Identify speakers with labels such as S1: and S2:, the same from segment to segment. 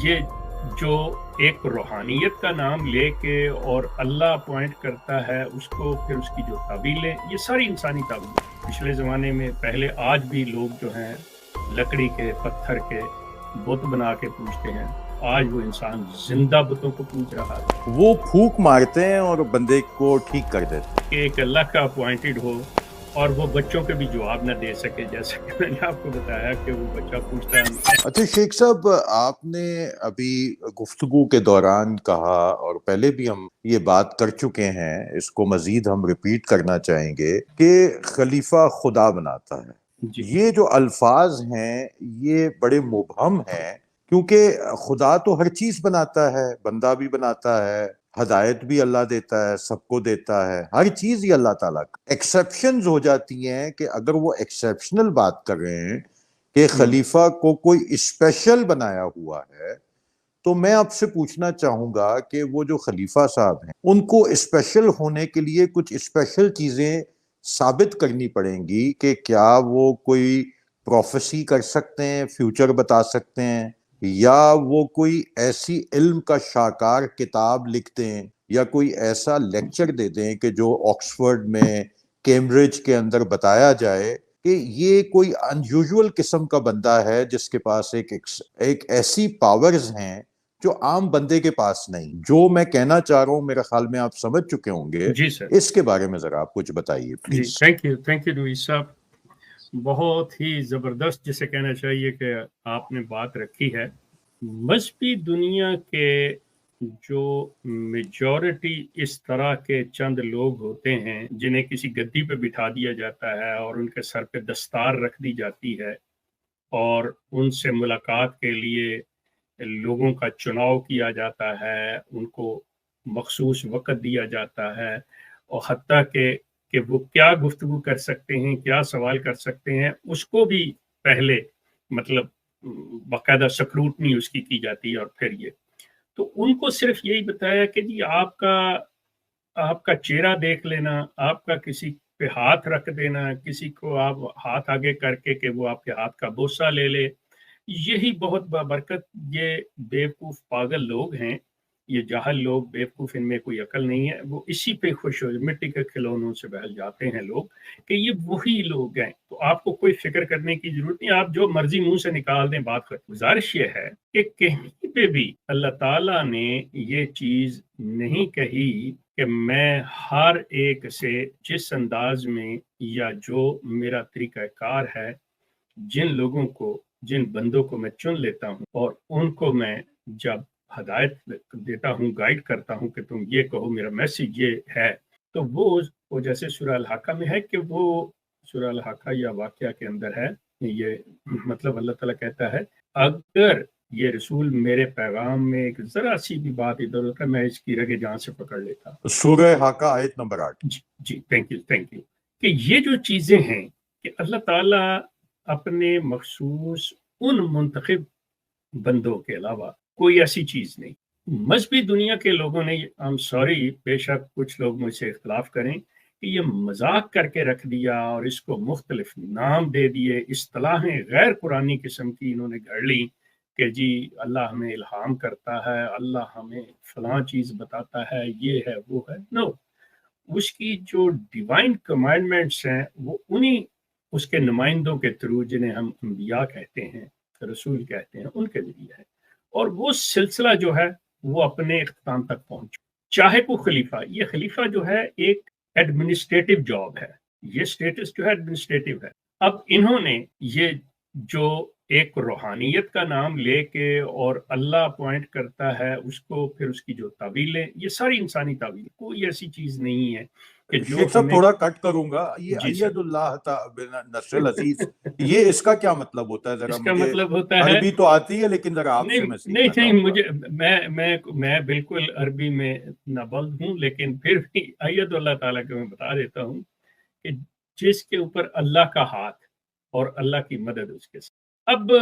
S1: یہ جو ایک روحانیت کا نام لے کے اور اللہ اپوائنٹ کرتا ہے اس کو، پھر اس کی جو تعویلیں، یہ ساری انسانی تعویلیں پچھلے زمانے میں پہلے آج بھی لوگ جو ہیں لکڑی کے پتھر کے بت بنا کے پوجتے ہیں. آج وہ انسان زندہ بتوں کو پوج رہا ہے.
S2: وہ پھونک مارتے ہیں اور بندے کو ٹھیک کر دیتے ہیں.
S1: کہ ایک اللہ کا اپوائنٹڈ ہو اور وہ بچوں کے بھی جواب نہ دے سکے، جیسا کہ میں نے آپ کو بتایا کہ وہ بچہ پوچھتا ہے.
S2: اچھا شیخ صاحب، آپ نے ابھی گفتگو کے دوران کہا اور پہلے بھی ہم یہ بات کر چکے ہیں، اس کو مزید ہم ریپیٹ کرنا چاہیں گے کہ خلیفہ خدا بناتا ہے. یہ جو الفاظ ہیں یہ بڑے مبہم ہیں، کیونکہ خدا تو ہر چیز بناتا ہے، بندہ بھی بناتا ہے، ہدایت بھی اللہ دیتا ہے، سب کو دیتا ہے، ہر چیز ہی اللہ تعالیٰ کا. ایکسیپشنز ہو جاتی ہیں کہ اگر وہ ایکسیپشنل بات کر رہے ہیں کہ خلیفہ کو کوئی اسپیشل بنایا ہوا ہے، تو میں آپ سے پوچھنا چاہوں گا کہ وہ جو خلیفہ صاحب ہیں ان کو اسپیشل ہونے کے لیے کچھ اسپیشل چیزیں ثابت کرنی پڑیں گی کہ کیا وہ کوئی پروفیسی کر سکتے ہیں، فیوچر بتا سکتے ہیں، یا وہ کوئی ایسی علم کا شاہکار کتاب لکھ دیں یا کوئی ایسا لیکچر دے دیں کہ جو آکسفورڈ میں، کیمبرج کے اندر بتایا جائے کہ یہ کوئی انیوژول قسم کا بندہ ہے جس کے پاس ایک ایسی پاورز ہیں جو عام بندے کے پاس نہیں. جو میں کہنا چاہ رہا ہوں میرا خیال میں آپ سمجھ چکے ہوں گے.
S1: جی سر.
S2: اس کے بارے میں ذرا آپ کچھ بتائیے پلیز.
S1: جی تھینک یو رویس صاحب. بہت ہی زبردست جسے کہنا چاہیے کہ آپ نے بات رکھی ہے. مذہبی دنیا کے جو میجورٹی اس طرح کے چند لوگ ہوتے ہیں جنہیں کسی گدی پہ بٹھا دیا جاتا ہے اور ان کے سر پہ دستار رکھ دی جاتی ہے اور ان سے ملاقات کے لیے لوگوں کا چناؤ کیا جاتا ہے، ان کو مخصوص وقت دیا جاتا ہے، اور حتیٰ کہ وہ کیا گفتگو کر سکتے ہیں، کیا سوال کر سکتے ہیں، اس کو بھی پہلے مطلب باقاعدہ سکروٹنی اس کی جاتی ہے. اور پھر یہ تو ان کو صرف یہی بتایا کہ جی آپ کا چہرہ دیکھ لینا، آپ کا کسی پہ ہاتھ رکھ دینا، کسی کو آپ ہاتھ آگے کر کے کہ وہ آپ کے ہاتھ کا بوسہ لے لے، یہی بہت بابرکت. یہ بیوقوف پاگل لوگ ہیں، یہ جاہل لوگ، بیوقوف، ان میں کوئی عقل نہیں ہے. وہ اسی پہ خوش ہو، مٹی کے کھلونوں سے بہل جاتے ہیں لوگ کہ یہ وہی لوگ ہیں. تو آپ کو کوئی فکر کرنے کی ضرورت نہیں، آپ جو مرضی منہ سے نکال دیں بات کر. گزارش یہ ہے کہ کہیں پہ بھی اللہ تعالیٰ نے یہ چیز نہیں کہی کہ میں ہر ایک سے جس انداز میں یا جو میرا طریقہ کار ہے، جن لوگوں کو، جن بندوں کو میں چن لیتا ہوں اور ان کو میں جب ہدایت دیتا ہوں، گائیڈ کرتا ہوں کہ تم یہ کہو، میرا میسیج یہ ہے، تو وہ جیسے سورہ الحاقہ میں ہے کہ وہ سورہ الحاقہ یا واقعہ کے اندر ہے، یہ مطلب اللہ تعالیٰ کہتا ہے اگر یہ رسول میرے پیغام میں ایک ذرا سی بھی بات ادھر ادھر، میں اس کی رگے جان سے پکڑ لیتا.
S2: سورہ حاقہ آیت نمبر 8.
S1: جی تھینک یو کہ یہ جو چیزیں ہیں کہ اللہ تعالیٰ اپنے مخصوص ان منتخب بندوں کے علاوہ کوئی ایسی چیز نہیں. مذہبی دنیا کے لوگوں نے، سوری بے شک کچھ لوگ مجھ سے اختلاف کریں، کہ یہ مذاق کر کے رکھ دیا اور اس کو مختلف نام دے دیے، اصطلاحیں غیر قرآنی قسم کی انہوں نے گھڑ لی کہ جی اللہ ہمیں الہام کرتا ہے، اللہ ہمیں فلاں چیز بتاتا ہے، یہ ہے وہ ہے. نو، اس کی جو ڈیوائن کمانڈمنٹس ہیں وہ انہی اس کے نمائندوں کے تھرو، جنہیں ہم انبیاء کہتے ہیں، رسول کہتے ہیں، ان کے ذریعے ہے. اور وہ سلسلہ جو ہے وہ اپنے اختتام تک پہنچ، چاہے کوئی خلیفہ. یہ خلیفہ جو ہے ایک ایڈمنسٹریٹو جاب ہے، یہ سٹیٹس جو ہے ایڈمنسٹریٹو ہے. اب انہوں نے یہ جو ایک روحانیت کا نام لے کے اور اللہ اپوائنٹ کرتا ہے اس کو، پھر اس کی جو تعویلیں، یہ ساری انسانی تعویل، کوئی ایسی چیز نہیں ہے کہ جو
S2: شیخ صاحب تھوڑا کٹ کروں گا. یہ
S1: جی
S2: اید اللہ نصر العزیز، یہ اس کا کیا مطلب ہوتا ہے؟ ذرا
S1: اس کا
S2: مجھے
S1: مطلب ہوتا ہے،
S2: عربی تو آتی ہے لیکن ذرا آپ سے میں سیکھنا
S1: نہیں
S2: چاہوں گا.
S1: مجھے میں بالکل عربی میں نابلد ہوں، لیکن پھر بھی اید اللہ تعالیٰ کو میں بتا دیتا ہوں کہ جس کے اوپر اللہ کا ہاتھ اور اللہ کی مدد اس کے ساتھ. اب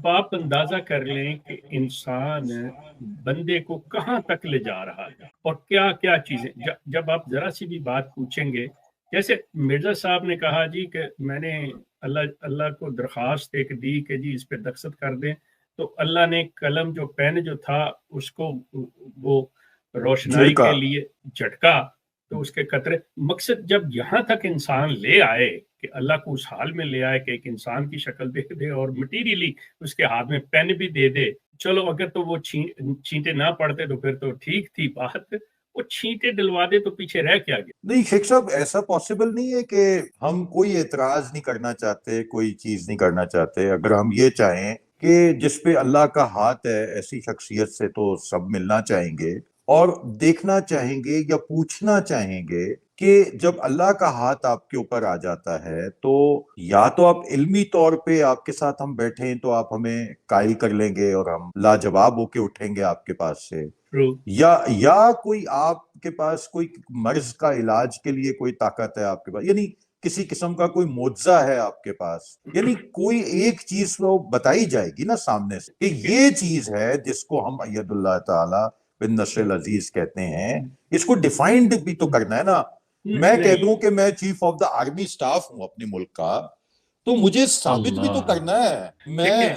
S1: آپ اندازہ کر لیں کہ انسان بندے کو کہاں تک لے جا رہا ہے اور کیا کیا چیزیں. جب آپ ذرا سی بھی بات پوچھیں گے، جیسے مرزا صاحب نے کہا جی کہ میں نے اللہ کو درخواست ایک دی کہ جی اس پہ دستخط کر دیں، تو اللہ نے قلم جو پین جو تھا اس کو وہ روشنائی
S2: جھڑکا
S1: کے لیے جھٹکا، تو اس کے قطرے، مقصد جب یہاں تک انسان لے آئے کہ اللہ کو اس حال میں لے آئے کہ ایک انسان کی شکل دے دے اور مٹیریلی اس کے ہاتھ میں پین بھی دے دے، چلو اگر تو وہ چھینٹے نہ پڑتے تو پھر تو ٹھیک تھی بات، وہ چھینٹے ڈلوا دے تو پیچھے رہ کیا گیا؟
S2: نہیں شیخ صاحب، ایسا پاسبل نہیں ہے کہ ہم کوئی اعتراض نہیں کرنا چاہتے، کوئی چیز نہیں کرنا چاہتے، اگر ہم یہ چاہیں کہ جس پہ اللہ کا ہاتھ ہے ایسی شخصیت سے تو سب ملنا چاہیں گے اور دیکھنا چاہیں گے یا پوچھنا چاہیں گے کہ جب اللہ کا ہاتھ آپ کے اوپر آ جاتا ہے تو یا تو آپ علمی طور پہ آپ کے ساتھ ہم بیٹھیں تو آپ ہمیں قائل کر لیں گے اور ہم لاجواب ہو کے اٹھیں گے آپ کے پاس سے، یا کوئی آپ کے پاس کوئی مرض کا علاج کے لیے کوئی طاقت ہے آپ کے پاس، یعنی کسی قسم کا کوئی معجزہ ہے آپ کے پاس، یعنی کوئی ایک چیز تو بتائی جائے گی نا سامنے سے کہ یہ چیز ہے جس کو ہم اید اللہ تعالی بن نصر العزیز کہتے ہیں، اس کو ڈیفائنڈ بھی تو کرنا ہے نا۔ میں کہہ دوں کہ میں chief of the army staff ہوں اپنے ملک کا، تو مجھے ثابت بھی تو کرنا ہے۔ میں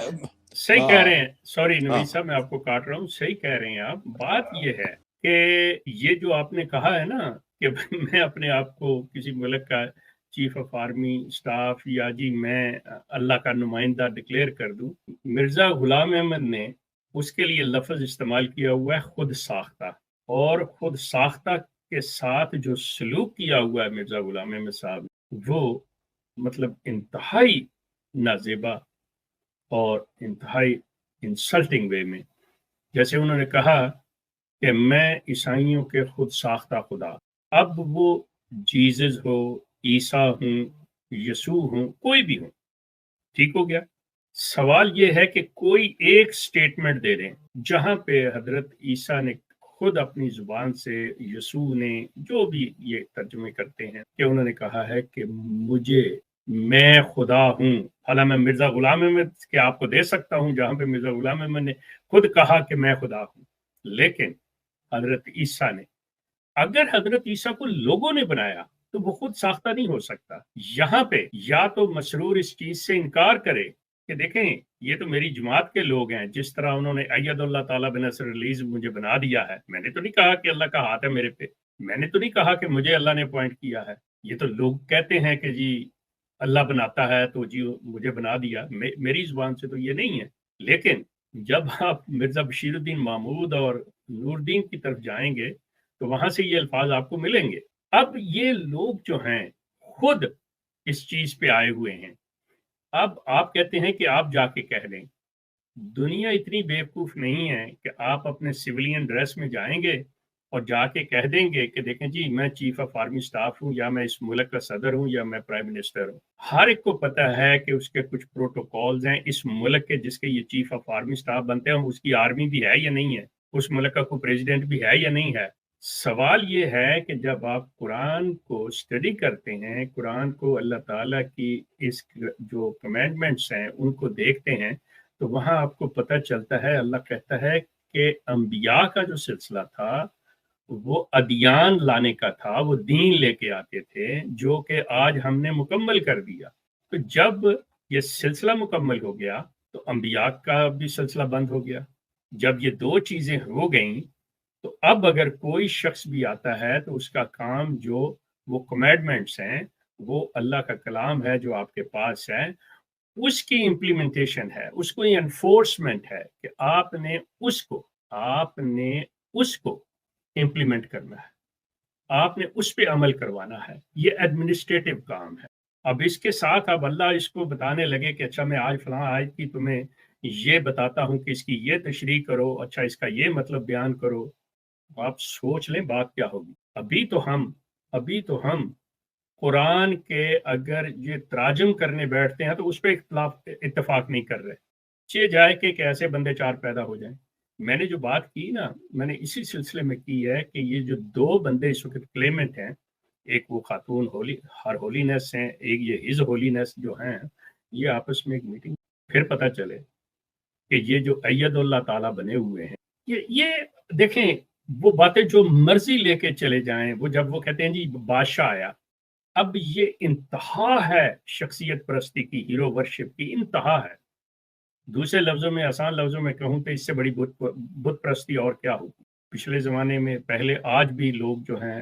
S1: صحیح کہہ رہے ہیں، سوری
S2: ہاں
S1: نوید صاحب میں آپ کو کاٹ رہا ہوں، صحیح کہہ رہے ہیں آپ۔ بات یہ ہے کہ یہ جو آپ نے کہا ہے نا کہ میں اپنے آپ کو کسی ملک کا چیف آف آرمی سٹاف یا جی میں اللہ کا نمائندہ ڈکلیئر کر دوں، مرزا غلام احمد نے اس کے لیے لفظ استعمال کیا ہوا ہے خود ساختہ، اور خود ساختہ کے ساتھ جو سلوک کیا ہوا ہے مرزا غلام احمد صاحب، وہ مطلب انتہائی نازیبا اور انتہائی انسلٹنگ وے میں، جیسے انہوں نے کہا کہ میں عیسائیوں کے خود ساختہ خدا، اب وہ جیزس ہو، عیسیٰ ہوں، یسوع ہوں، کوئی بھی ہوں، ٹھیک ہو گیا۔ سوال یہ ہے کہ کوئی ایک سٹیٹمنٹ دے دیں جہاں پہ حضرت عیسیٰ نے خود اپنی زبان سے، یسوع نے، جو بھی یہ ترجمے کرتے ہیں، کہ انہوں نے کہا ہے کہ میں خدا ہوں۔ حالانکہ میں مرزا غلام احمد کے آپ کو دے سکتا ہوں جہاں پہ مرزا غلام احمد نے خود کہا کہ میں خدا ہوں، لیکن حضرت عیسیٰ نے، اگر حضرت عیسیٰ کو لوگوں نے بنایا تو وہ خود ساختہ نہیں ہو سکتا۔ یہاں پہ یا تو مسرور اس چیز سے انکار کرے کہ دیکھیں یہ تو میری جماعت کے لوگ ہیں، جس طرح انہوں نے اید اللہ تعالیٰ بن نصر العزیز مجھے بنا دیا ہے، میں نے تو نہیں کہا کہ اللہ کا ہاتھ ہے میرے پہ، میں نے تو نہیں کہا کہ مجھے اللہ نے اپوائنٹ کیا ہے، یہ تو لوگ کہتے ہیں کہ جی اللہ بناتا ہے تو جی مجھے بنا دیا، میری زبان سے تو یہ نہیں ہے۔ لیکن جب آپ مرزا بشیر الدین محمود اور نور الدین کی طرف جائیں گے تو وہاں سے یہ الفاظ آپ کو ملیں گے۔ اب یہ لوگ جو ہیں خود اس چیز پہ آئے ہوئے ہیں، اب آپ کہتے ہیں کہ آپ جا کے کہہ دیں، دنیا اتنی بیوقوف نہیں ہے کہ آپ اپنے سویلین ڈریس میں جائیں گے اور جا کے کہہ دیں گے کہ دیکھیں جی میں چیف آف آرمی سٹاف ہوں، یا میں اس ملک کا صدر ہوں، یا میں پرائم منسٹر ہوں۔ ہر ایک کو پتہ ہے کہ اس کے کچھ پروٹوکولز ہیں اس ملک کے، جس کے یہ چیف آف آرمی سٹاف بنتے ہیں، اس کی آرمی بھی ہے یا نہیں ہے، اس ملک کا کوئی پریزیڈنٹ بھی ہے یا نہیں ہے۔ سوال یہ ہے کہ جب آپ قرآن کو اسٹڈی کرتے ہیں، قرآن کو، اللہ تعالیٰ کی اس جو کمانڈمنٹس ہیں ان کو دیکھتے ہیں، تو وہاں آپ کو پتہ چلتا ہے اللہ کہتا ہے کہ انبیاء کا جو سلسلہ تھا وہ ادیان لانے کا تھا، وہ دین لے کے آتے تھے، جو کہ آج ہم نے مکمل کر دیا۔ تو جب یہ سلسلہ مکمل ہو گیا تو انبیاء کا بھی سلسلہ بند ہو گیا۔ جب یہ دو چیزیں ہو گئیں تو اب اگر کوئی شخص بھی آتا ہے تو اس کا کام جو وہ کمانڈمنٹس ہیں، وہ اللہ کا کلام ہے جو آپ کے پاس ہے، اس کی امپلیمنٹیشن ہے، اس کو انفورسمنٹ ہے کہ آپ نے اس کو امپلیمنٹ کرنا ہے، آپ نے اس پہ عمل کروانا ہے، یہ ایڈمنسٹریٹو کام ہے۔ اب اس کے ساتھ اب اللہ اس کو بتانے لگے کہ اچھا میں آج فلاں آیت کی تمہیں یہ بتاتا ہوں کہ اس کی یہ تشریح کرو، اچھا اس کا یہ مطلب بیان کرو، آپ سوچ لیں بات کیا ہوگی۔ ابھی تو ہم قرآن کے اگر یہ تراجم کرنے بیٹھتے ہیں تو اس پہ اتفاق نہیں کر رہے، چہ جائے کہ ایسے بندے چار پیدا ہو جائیں۔ میں نے جو بات کی نا، میں نے اسی سلسلے میں کی ہے کہ یہ جو دو بندے اس وقت کلیمنٹ ہیں، ایک وہ خاتون ہر ہولینس ہیں، ایک یہ ہز ہولینس جو ہیں، یہ آپس میں ایک میٹنگ، پھر پتہ چلے کہ یہ جو اید اللہ تعالیٰ بنے ہوئے ہیں، یہ دیکھیں وہ باتیں جو مرضی لے کے چلے جائیں، وہ جب وہ کہتے ہیں جی بادشاہ آیا، اب یہ انتہا ہے شخصیت پرستی کی، ہیرو ورشپ کی انتہا ہے۔ دوسرے لفظوں میں، آسان لفظوں میں کہوں تو اس سے بڑی بت پرستی اور کیا ہوگی؟ پچھلے زمانے میں پہلے، آج بھی لوگ جو ہیں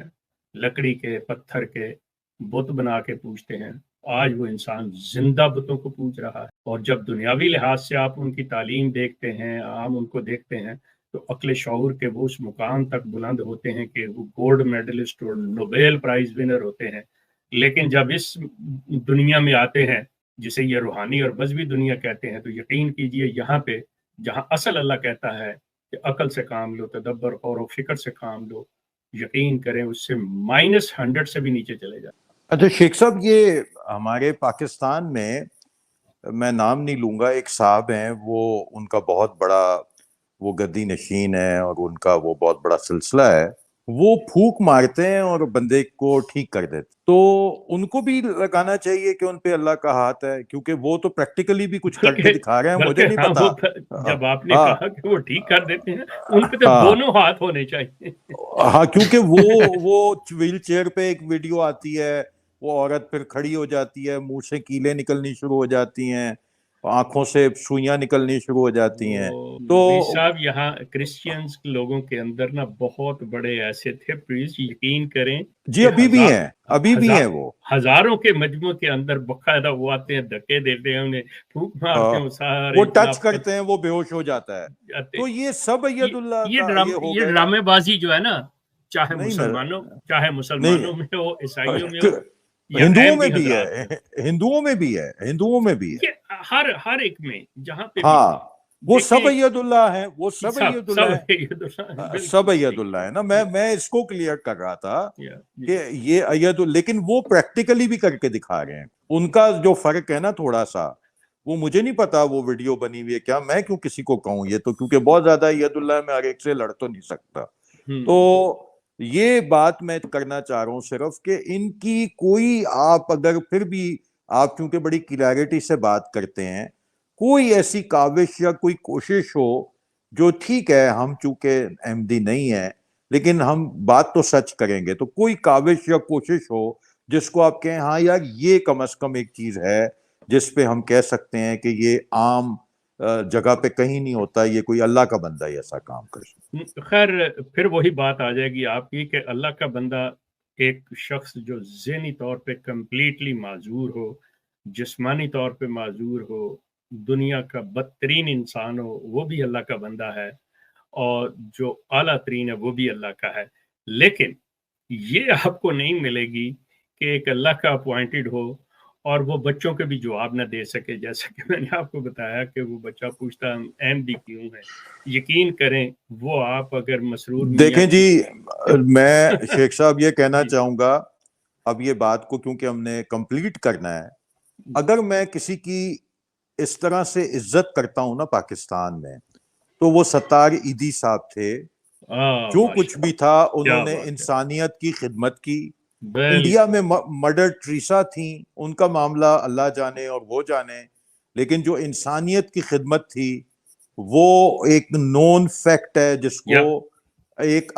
S1: لکڑی کے، پتھر کے بت بنا کے پوجتے ہیں. آج وہ انسان زندہ بتوں کو پوج رہا ہے. اور جب دنیاوی لحاظ سے آپ ان کی تعلیم دیکھتے ہیں، عام ان کو دیکھتے ہیں، تو عقل شعور کے وہ اس مقام تک بلند ہوتے ہیں کہ وہ گولڈ میڈلسٹ اور نوبیل پرائز ونر ہوتے ہیں. لیکن جب اس دنیا میں آتے ہیں جسے یہ روحانی اور مذہبی دنیا کہتے ہیں، تو یقین کیجئے یہاں پہ جہاں اصل اللہ کہتا ہے کہ عقل سے کام لو، تدبر اور فکر سے کام لو، یقین کریں اس سے -100 سے بھی نیچے چلے جائیں.
S2: اچھا شیخ صاحب، یہ ہمارے پاکستان میں نام نہیں لوں گا، ایک صاحب ہیں، وہ ان کا بہت بڑا وہ گدی نشین ہے اور ان کا وہ بہت بڑا سلسلہ ہے. وہ پھونک مارتے ہیں اور بندے کو ٹھیک کر دیتے. تو ان کو بھی لگانا چاہیے کہ ان پہ اللہ کا ہاتھ ہے، کیونکہ وہ تو پریکٹیکلی بھی کچھ کر کے دکھا رہے ہیں. مجھے نہیں
S1: ہاں،
S2: پتا.
S1: وہ جب آپ نے
S2: ہاں
S1: کہا کہ وہ ٹھیک کر دیتے ہیں، ان پہ تو
S2: ہاں
S1: دونوں ہاتھ ہونے چاہیے.
S2: ہاں، کیونکہ وہ ویل چیئر پہ ایک ویڈیو آتی ہے، وہ عورت پھر کھڑی ہو جاتی ہے، منہ سے کیلیں نکلنی شروع ہو جاتی ہیں، آنکھوں سے سوئیاں نکلنی شروع ہو جاتی ہیں.
S1: وہ
S2: تو
S1: نبی صاحب، یہاں کرسچینز لوگوں کے اندر نا بہت بڑے ایسے تھے، پلیز یقین کریں
S2: جی
S1: کہ
S2: ابھی بھی ہیں، ابھی بھی ہیں وہ.
S1: ہزاروں کے مجموعوں کے اندر باقاعدہ وہ آتے ہیں، دھکے دیتے ہیں، انہیں پھونک مارتے ہیں، وہ سارے
S2: وہ ٹچ
S1: جناب
S2: کرتے ہیں، وہ بے ہوش ہو جاتا ہے.
S1: جاتے.
S2: تو یہ سب اید اللہ کا یہ ہو
S1: یہ
S2: گئے نا.
S1: ڈرامے بازی جو ہے نا، چاہے
S2: نہیں
S1: مسلمانوں
S2: نہیں،
S1: میں ہو، عیسائیوں میں ہو، یا
S2: ہندوؤں میں
S1: احمدی
S2: بھی
S1: حضرات میں
S2: ہے،
S1: ہو،
S2: ہندوؤں میں بھی ہے، ہندوؤں میں بھی ہے.
S1: یہ ہر ایک میں جہاں پہ بھی
S2: ہاں، وہ سب
S1: دیکھیں.
S2: اید اللہ ہیں، وہ سب اید
S1: سب
S2: اللہ ہیں، سب
S1: بالکل
S2: اید
S1: صحیح.
S2: اللہ ہے نا. میں اس کو کلیئر کر رہا تھا
S1: جی.
S2: کہ یہ لیکن وہ پریکٹیکلی بھی کر کے دکھا رہے ہیں. ان کا جو فرق ہے نا تھوڑا سا، وہ مجھے نہیں پتا وہ ویڈیو بنی ہوئی ہے کیا، میں کیوں کسی کو کہوں. یہ تو کیونکہ بہت زیادہ ید اللہ ہے، میں ہر ایک سے لڑ تو نہیں سکتا. تو یہ بات میں کرنا چاہ رہا ہوں صرف کہ ان کی کوئی، آپ اگر پھر بھی آپ چونکہ بڑی کلیئرٹی سے بات کرتے ہیں، کوئی ایسی کاوش یا کوئی کوشش ہو جو ٹھیک ہے، ہم چونکہ احمدی نہیں ہیں لیکن ہم بات تو سچ کریں گے، تو کوئی کاوش یا کوشش ہو جس کو آپ کہیں ہاں یار یہ کم از کم ایک چیز ہے جس پہ ہم کہہ سکتے ہیں کہ یہ عام جگہ پہ کہیں نہیں ہوتا، یہ کوئی اللہ کا بندہ ہی ایسا کام کر سکتا.
S1: خیر، پھر وہی بات آ جائے گی آپ کی کہ اللہ کا بندہ ایک شخص جو ذہنی طور پہ کمپلیٹلی معذور ہو، جسمانی طور پہ معذور ہو، دنیا کا بدترین انسان ہو، وہ بھی اللہ کا بندہ ہے، اور جو اعلیٰ ترین ہے وہ بھی اللہ کا ہے. لیکن یہ آپ کو نہیں ملے گی کہ ایک اللہ کا اپوائنٹڈ ہو اور وہ بچوں کے بھی جواب نہ دے سکے. جیسا کہ میں نے آپ کو بتایا کہ وہ بچہ پوچھتا احمدی کیوں ہے. یقین کریں وہ آپ اگر مسرور میاں
S2: دیکھیں جی، میں شیخ صاحب یہ کہنا
S1: جی
S2: چاہوں گا، اب یہ بات کو کیونکہ ہم نے کمپلیٹ کرنا ہے، اگر میں کسی کی اس طرح سے عزت کرتا ہوں نا پاکستان میں، تو وہ ستار ایدھی صاحب تھے. جو کچھ
S1: ماشاء
S2: بھی تھا
S1: اللہ،
S2: انہوں
S1: کیا
S2: نے
S1: بات ہے.
S2: انسانیت کی خدمت کی. انڈیا
S1: بالکل.
S2: میں مدر ٹریسا تھیں، ان کا معاملہ اللہ جانے اور وہ جانے، لیکن جو انسانیت کی خدمت تھی وہ ایک نون فیکٹ ہے جس کو
S1: یا
S2: ایک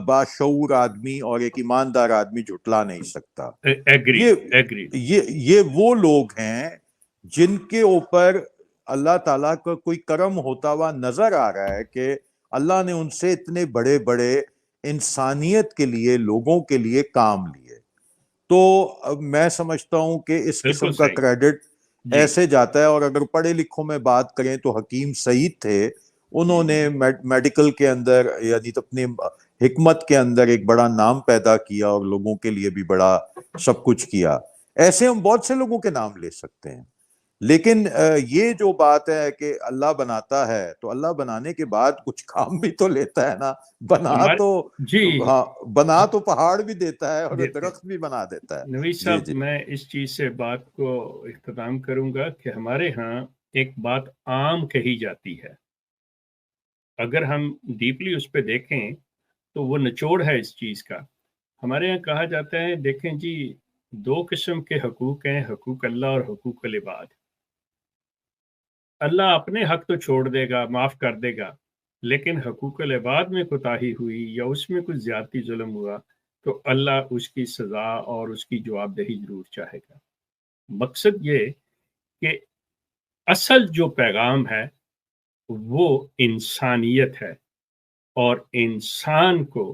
S2: باشعور آدمی اور ایک ایماندار آدمی جھٹلا نہیں سکتا.
S1: ایگری
S2: یہ
S1: ایگری.
S2: یہ وہ لوگ ہیں جن کے اوپر اللہ تعالیٰ کا کوئی کرم ہوتا ہوا نظر آ رہا ہے کہ اللہ نے ان سے اتنے بڑے بڑے انسانیت کے لیے، لوگوں کے لیے کام لیے. تو میں سمجھتا ہوں کہ اس
S1: بالکل
S2: قسم کا
S1: صحیح.
S2: کریڈٹ
S1: جی
S2: ایسے جاتا ہے. اور اگر پڑھے لکھوں میں بات کریں تو حکیم سعید تھے، انہوں نے میڈیکل کے اندر یعنی اپنی حکمت کے اندر ایک بڑا نام پیدا کیا اور لوگوں کے لیے بھی بڑا سب کچھ کیا. ایسے ہم بہت سے لوگوں کے نام لے سکتے ہیں. لیکن یہ جو بات ہے کہ اللہ بناتا ہے تو اللہ بنانے کے بعد کچھ کام بھی تو لیتا ہے نا.
S1: ہمارے جی
S2: بنا تو پہاڑ بھی دیتا ہے اور
S1: دیتے ہیں.
S2: درخت بھی بنا دیتا ہے.
S1: نوید
S2: جی
S1: صاحب،
S2: جی
S1: میں اس چیز سے بات کو اختتام کروں گا کہ ہمارے ہاں ایک بات عام کہی جاتی ہے، اگر ہم ڈیپلی اس پہ دیکھیں تو وہ نچوڑ ہے اس چیز کا. ہمارے یہاں کہا جاتا ہے، دیکھیں جی، دو قسم کے حقوق ہیں، حقوق اللہ اور حقوق العباد. اللہ اپنے حق تو چھوڑ دے گا، معاف کر دے گا، لیکن حقوق العباد میں کوتاہی ہوئی یا اس میں کچھ زیادتی ظلم ہوا تو اللہ اس کی سزا اور اس کی جواب دہی ضرور چاہے گا. مقصد یہ کہ اصل جو پیغام ہے وہ انسانیت ہے، اور انسان کو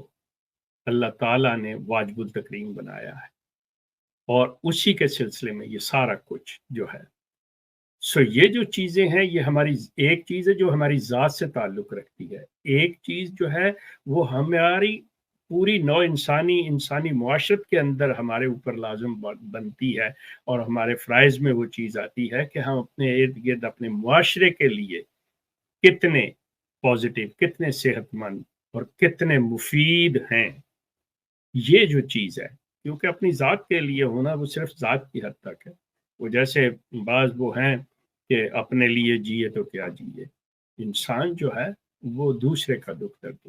S1: اللہ تعالیٰ نے واجب التکریم بنایا ہے، اور اسی کے سلسلے میں یہ سارا کچھ جو ہے، یہ جو چیزیں ہیں یہ ہماری ایک چیز ہے جو ہماری ذات سے تعلق رکھتی ہے، ایک چیز جو ہے وہ ہماری پوری نو انسانی معاشرت کے اندر ہمارے اوپر لازم بنتی ہے، اور ہمارے فرائض میں وہ چیز آتی ہے کہ ہم اپنے ارد گرد اپنے معاشرے کے لیے کتنے پازیٹیو، کتنے صحت مند اور کتنے مفید ہیں، یہ جو چیز ہے، کیونکہ اپنی ذات کے لیے ہونا وہ صرف ذات کی حد تک ہے، وہ جیسے بعض وہ ہیں کہ اپنے لیے جیے تو کیا جیے، انسان جو ہے وہ دوسرے کا دکھ درد